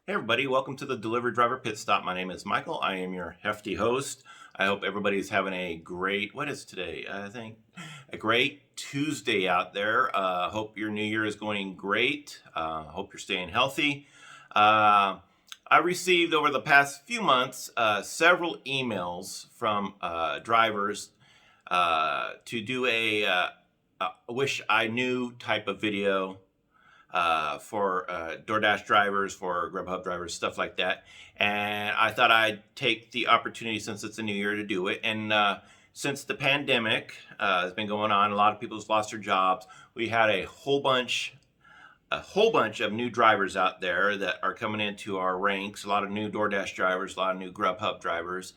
Hey everybody, welcome to the Delivery Driver Pit Stop. My name is Michael. I am your hefty host. I hope everybody's having a great, what is today? I think a great Tuesday out there. Hope your new year is going great. Hope you're staying healthy. I received over the past few months several emails from drivers to do a wish I knew type of video for Doordash drivers, for Grubhub drivers, stuff like that. And I thought I'd take the opportunity since it's a new year to do it. And since the pandemic has been going on, a lot of people's lost their jobs. We had a whole bunch of new drivers out there that are coming into our ranks. A lot of new Doordash drivers, a lot of new Grubhub drivers.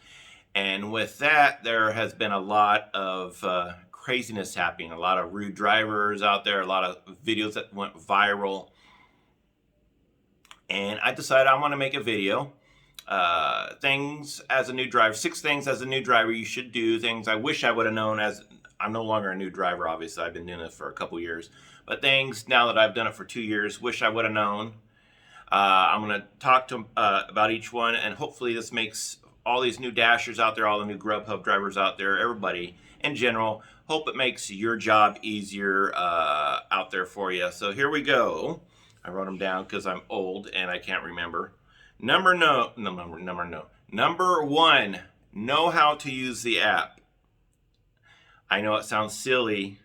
And with that, there has been a lot of craziness happening. A lot of rude drivers out there, a lot of videos that went viral. And I decided I want to make a video. Things as a new driver, 6 things as a new driver you should do. Things I wish I would have known as I'm no longer a new driver, obviously. I've been doing it for a couple years. But things now that I've done it for 2 years, wish I would have known. I'm going to talk to about each one, and hopefully this makes all these new Dashers out there, all the new Grubhub drivers out there, everybody in general, hope it makes your job easier out there for you. So here we go. I wrote them down because I'm old and I can't remember. Number one, know how to use the app. I know it sounds silly,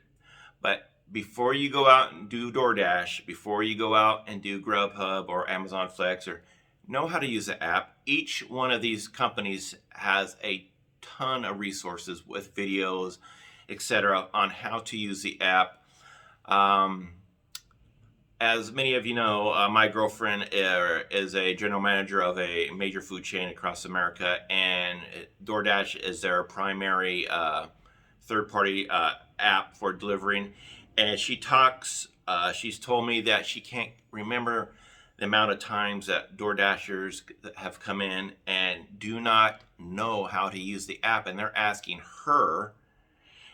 but before you go out and do DoorDash, before you go out and do Grubhub or Amazon Flex, or know how to use the app. Each one of these companies has a ton of resources with videos, etc., on how to use the app. As many of you know, my girlfriend is a general manager of a major food chain across America, and DoorDash is their primary third-party app for delivering. And she's told me that she can't remember the amount of times that DoorDashers have come in and do not know how to use the app, and they're asking her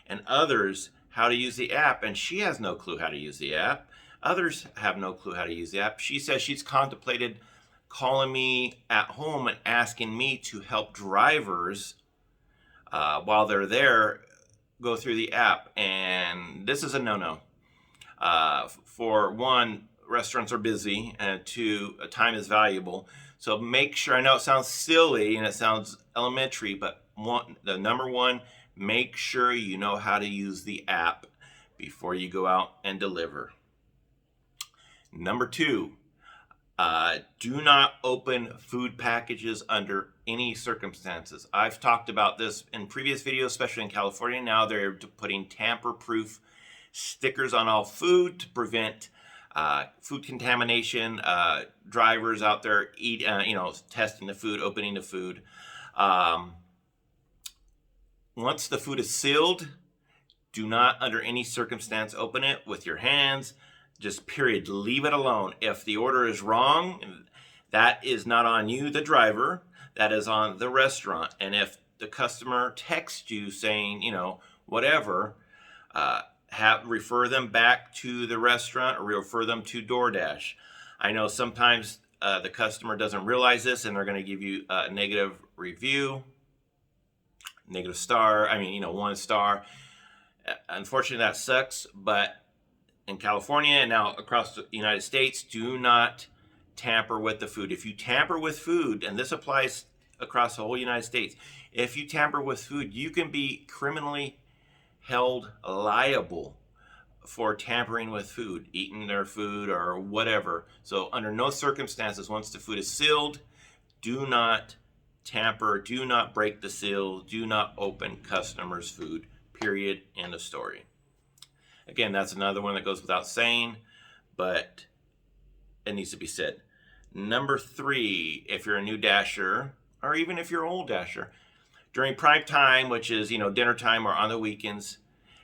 and others how to use the app, and she has no clue how to use the app. Others have no clue how to use the app. She says she's contemplated calling me at home and asking me to help drivers while they're there go through the app, and this is a no-no. For one, restaurants are busy, and two, time is valuable. So make sure, I know it sounds silly and it sounds elementary, but the number one, make sure you know how to use the app before you go out and deliver. Number two, do not open food packages under any circumstances. I've talked about this in previous videos, especially in California. Now they're putting tamper-proof stickers on all food to prevent food contamination. Drivers out there testing the food, opening the food. Once the food is sealed, do not under any circumstance open it with your hands. Just period. Leave it alone. If the order is wrong, that is not on you, the driver. That is on the restaurant. And if the customer texts you saying, whatever, refer them back to the restaurant or refer them to DoorDash. I know sometimes the customer doesn't realize this and they're going to give you a negative review, negative star. 1 star. Unfortunately, that sucks, but in California and now across the United States, do not tamper with the food. If you tamper with food, and this applies across the whole United States, if you tamper with food, you can be criminally held liable for tampering with food, eating their food or whatever. So under no circumstances, once the food is sealed, do not tamper, do not break the seal, do not open customers' food, period, end of story. Again, that's another one that goes without saying, but it needs to be said. Number 3, if you're a new Dasher, or even if you're an old Dasher, during prime time, which is, dinner time or on the weekends,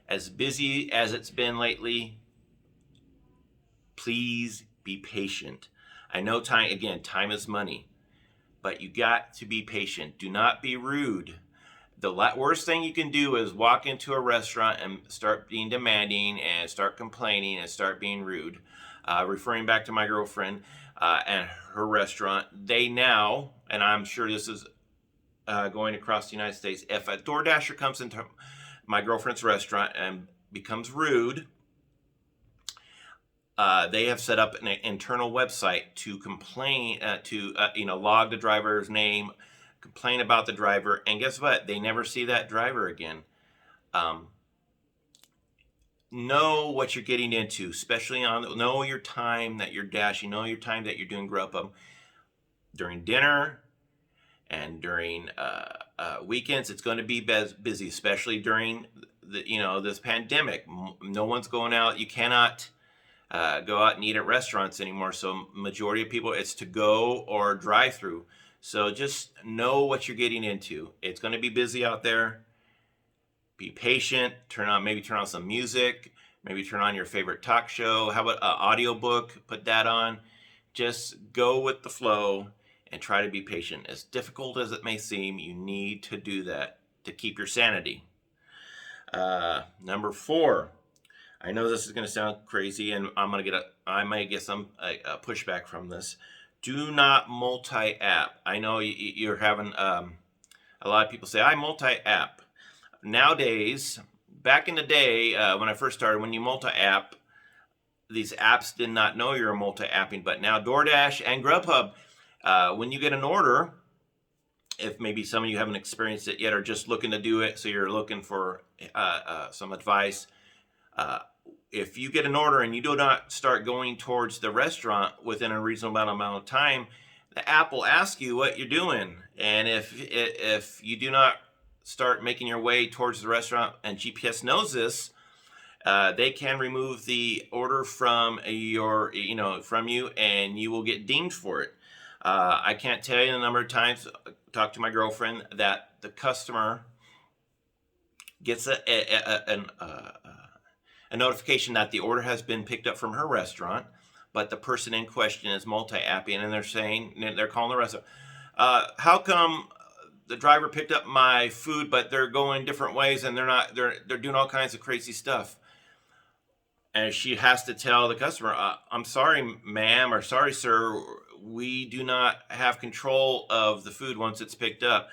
as busy as it's been lately, please be patient. I know time is money, but you got to be patient. Do not be rude. The worst thing you can do is walk into a restaurant and start being demanding and start complaining and start being rude. referring back to my girlfriend and her restaurant. They now, and I'm sure this is going across the United States, if a DoorDasher comes into my girlfriend's restaurant and becomes rude, they have set up an internal website to complain, log the driver's name, complain about the driver, and guess what? They never see that driver again. Know what you're getting into, especially know your time that you're dashing, know your time that you're doing Grubhub during dinner and during weekends. It's going to be busy, especially during this pandemic. No one's going out. You cannot go out and eat at restaurants anymore. So majority of people, it's to go or drive through. So just know what you're getting into. It's going to be busy out there. Be patient. Maybe turn on some music. Maybe turn on your favorite talk show. How about an audiobook? Put that on. Just go with the flow and try to be patient. As difficult as it may seem, you need to do that to keep your sanity. Number 4. I know this is going to sound crazy, and I might get some pushback from this. Do not multi-app. I know you're having a lot of people say, I multi-app. Nowadays, back in the day when I first started, when you multi-app, these apps did not know you were multi-apping, but now DoorDash and Grubhub, when you get an order, if maybe some of you haven't experienced it yet or just looking to do it, so you're looking for some advice, if you get an order and you do not start going towards the restaurant within a reasonable amount of time, the app will ask you what you're doing. And if you do not start making your way towards the restaurant, and GPS knows this, they can remove the order from you, and you will get dinged for it. I can't tell you the number of times I talked to my girlfriend that the customer gets a notification that the order has been picked up from her restaurant, but the person in question is multi-apping, and they're calling the restaurant. How come the driver picked up my food, but they're going different ways, and they're doing all kinds of crazy stuff? And she has to tell the customer, I'm sorry, ma'am, or sorry, sir, we do not have control of the food once it's picked up.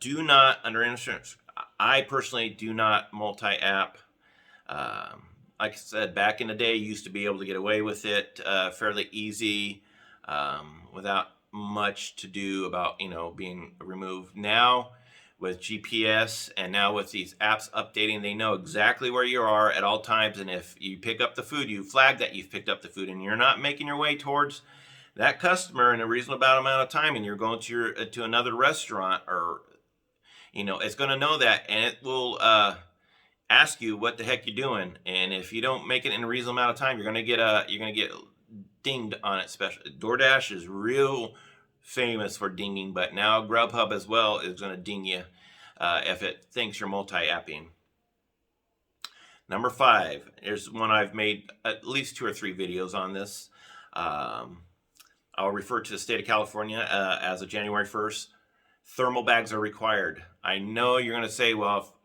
Do not, under insurance, I personally do not multi-app. Like I said, back in the day, you used to be able to get away with it fairly easy without much to do about being removed. Now with GPS and now with these apps updating, they know exactly where you are at all times, and if you pick up the food, you flag that you've picked up the food and you're not making your way towards that customer in a reasonable amount of time, and you're going to another restaurant, or it's going to know that, and it will ask you what the heck you're doing. And if you don't make it in a reasonable amount of time, you're gonna get dinged on it. Especially DoorDash is real famous for dinging, but now Grubhub as well is gonna ding you if it thinks you're multi-apping. Number 5, here's one I've made at least 2 or 3 videos on this. I'll refer to the state of California as of January 1st. Thermal bags are required. I know you're going to say, well,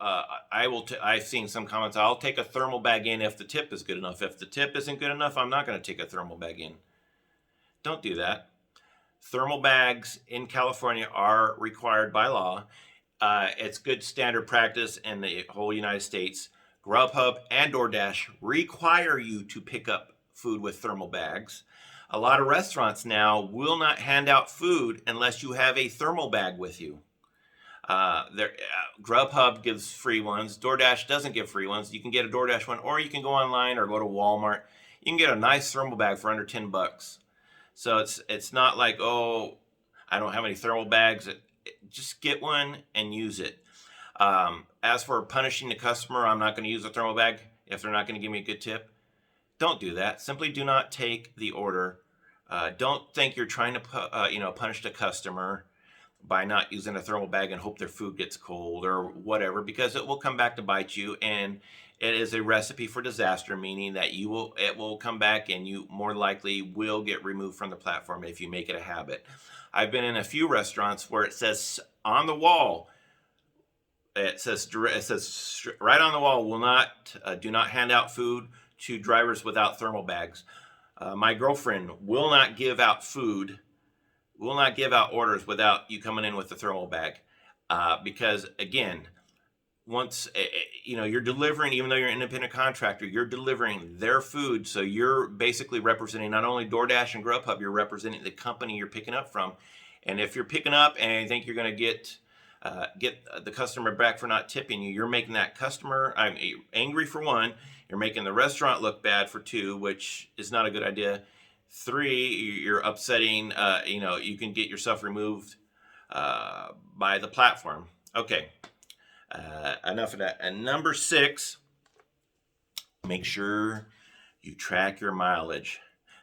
I've seen some comments, I'll take a thermal bag in if the tip is good enough. If the tip isn't good enough, I'm not going to take a thermal bag in. Don't do that. Thermal bags in California are required by law. It's good standard practice in the whole United States. Grubhub and DoorDash require you to pick up food with thermal bags. A lot of restaurants now will not hand out food unless you have a thermal bag with you. Grubhub gives free ones. DoorDash doesn't give free ones. You can get a DoorDash one, or you can go online or go to Walmart. You can get a nice thermal bag for under $10. So it's not like, oh, I don't have any thermal bags. Just get one and use it. As for punishing the customer, I'm not going to use a thermal bag if they're not going to give me a good tip. Don't do that. Simply do not take the order. Don't think you're trying to punish the customer by not using a thermal bag and hope their food gets cold or whatever, because it will come back to bite you, and it is a recipe for disaster, meaning that it will come back and you more likely will get removed from the platform if you make it a habit. I've been in a few restaurants where it says on the wall, it says right on the wall, do not hand out food to drivers without thermal bags. My girlfriend will not give out food, will not give out orders without you coming in with the thermal bag, because again, once you're delivering, even though you're an independent contractor, you're delivering their food, so you're basically representing not only DoorDash and Grubhub, you're representing the company you're picking up from. And if you're picking up and you think you're going to get the customer back for not tipping you, you're making that customer angry for one. You're making the restaurant look bad for two, which is not a good idea. Three, you're upsetting. You can get yourself removed by the platform. Okay. Enough of that. And number 6, make sure you track your mileage.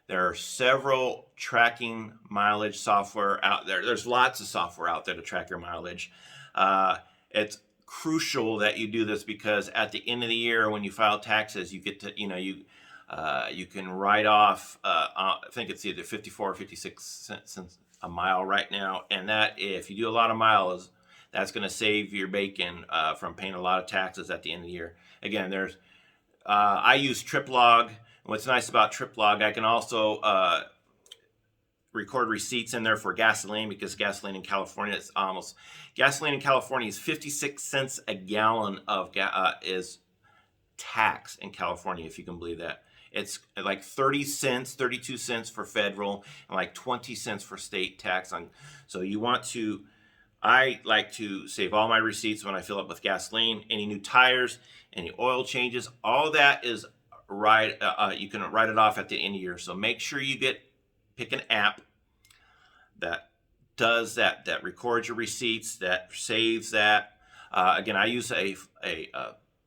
There are several tracking mileage software out there. There's lots of software out there to track your mileage. It's crucial that you do this because at the end of the year, when you file taxes, you get to, you can write off, I think it's either 54 or 56 cents a mile right now. And that, if you do a lot of miles, that's going to save your bacon from paying a lot of taxes at the end of the year. Again, I use TripLog. What's nice about TripLog, I can also record receipts in there for gasoline, because gasoline in California is 56 cents a gallon of is tax in California, if you can believe that. It's like 30 cents, 32 cents for federal, and like 20 cents for state tax. So I like to save all my receipts when I fill up with gasoline. Any new tires, any oil changes, all that is right. You can write it off at the end of the year. So make sure you pick an app that does that records your receipts, that saves that. Again, I use a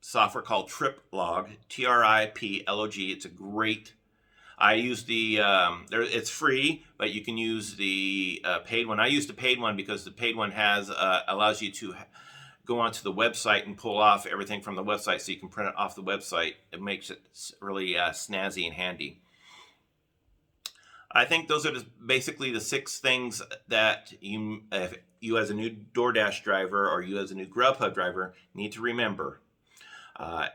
software called TripLog, TRIPLOG. It's a great. I use it's free, but you can use the paid one. I use the paid one because the paid one allows you to go onto the website and pull off everything from the website, so you can print it off the website. It makes it really snazzy and handy. I think those are basically the 6 things that if you as a new DoorDash driver or you as a new Grubhub driver need to remember.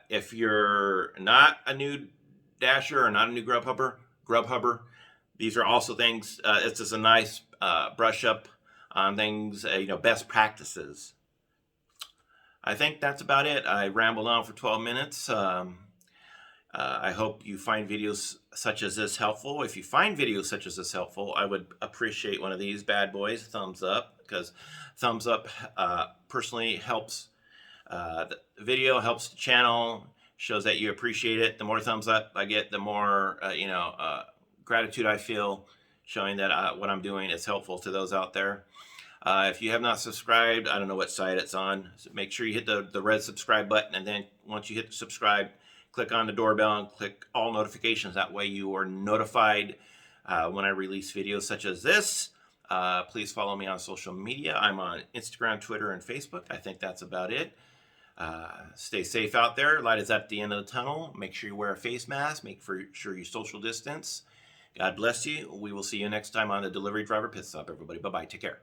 If you're not a new Dasher or not a new Grubhubber, these are also things. It's just a nice brush up on things, best practices. I think that's about it. I rambled on for 12 minutes. I hope you find videos such as this helpful. If you find videos such as this helpful, I would appreciate one of these bad boys, thumbs up, because thumbs up personally helps the video, helps the channel, shows that you appreciate it. The more thumbs up I get, the more gratitude I feel, showing that what I'm doing is helpful to those out there. If you have not subscribed, I don't know what site it's on, so make sure you hit the red subscribe button, and then once you hit subscribe, click on the doorbell and click all notifications. That way you are notified when I release videos such as this. Please follow me on social media. I'm on Instagram, Twitter, and Facebook. I think that's about it. Stay safe out there. Light is at the end of the tunnel. Make sure you wear a face mask. Make sure you social distance. God bless you. We will see you next time on the Delivery Driver Pit Stop, everybody. Bye-bye. Take care.